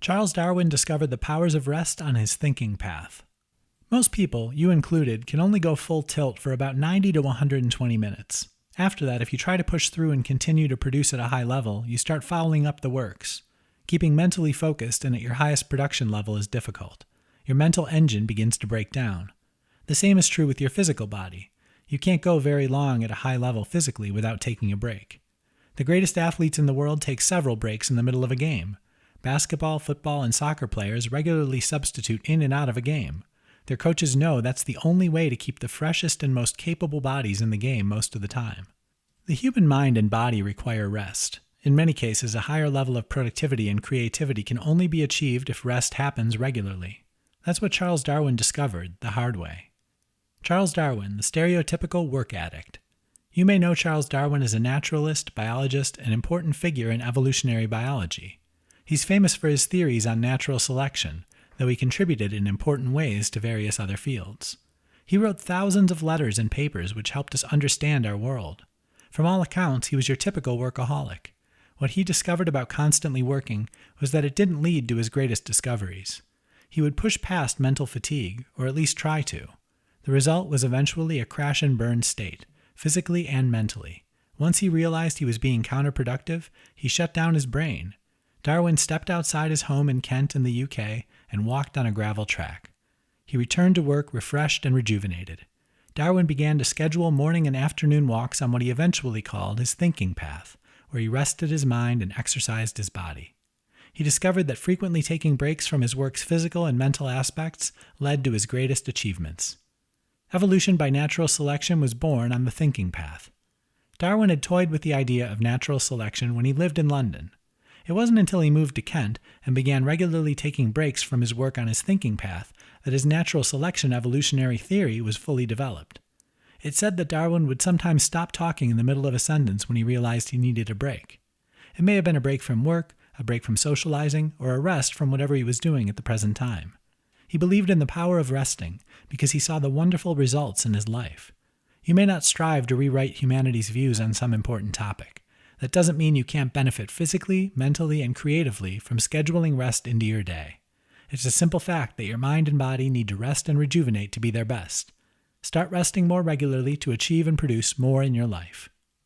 Charles Darwin discovered the powers of rest on his thinking path. Most people, you included, can only go full tilt for about 90 to 120 minutes. After that, if you try to push through and continue to produce at a high level, you start fouling up the works. Keeping mentally focused and at your highest production level is difficult. Your mental engine begins to break down. The same is true with your physical body. You can't go very long at a high level physically without taking a break. The greatest athletes in the world take several breaks in the middle of a game. Basketball, football, and soccer players regularly substitute in and out of a game. Their coaches know that's the only way to keep the freshest and most capable bodies in the game most of the time. The human mind and body require rest. In many cases, a higher level of productivity and creativity can only be achieved if rest happens regularly. That's what Charles Darwin discovered the hard way. Charles Darwin, the stereotypical work addict. You may know Charles Darwin as a naturalist, biologist, and important figure in evolutionary biology. He's famous for his theories on natural selection, though he contributed in important ways to various other fields. He wrote thousands of letters and papers which helped us understand our world. From all accounts, he was your typical workaholic. What he discovered about constantly working was that it didn't lead to his greatest discoveries. He would push past mental fatigue, or at least try to. The result was eventually a crash and burn state, physically and mentally. Once he realized he was being counterproductive, he shut down his brain. Darwin stepped outside his home in Kent in the UK and walked on a gravel track. He returned to work refreshed and rejuvenated. Darwin began to schedule morning and afternoon walks on what he eventually called his thinking path, where he rested his mind and exercised his body. He discovered that frequently taking breaks from his work's physical and mental aspects led to his greatest achievements. Evolution by natural selection was born on the thinking path. Darwin had toyed with the idea of natural selection when he lived in London. It wasn't until he moved to Kent and began regularly taking breaks from his work on his thinking path that his natural selection evolutionary theory was fully developed. It said that Darwin would sometimes stop talking in the middle of a sentence when he realized he needed a break. It may have been a break from work, a break from socializing, or a rest from whatever he was doing at the present time. He believed in the power of resting because he saw the wonderful results in his life. You may not strive to rewrite humanity's views on some important topic. That doesn't mean you can't benefit physically, mentally, and creatively from scheduling rest into your day. It's a simple fact that your mind and body need to rest and rejuvenate to be their best. Start resting more regularly to achieve and produce more in your life.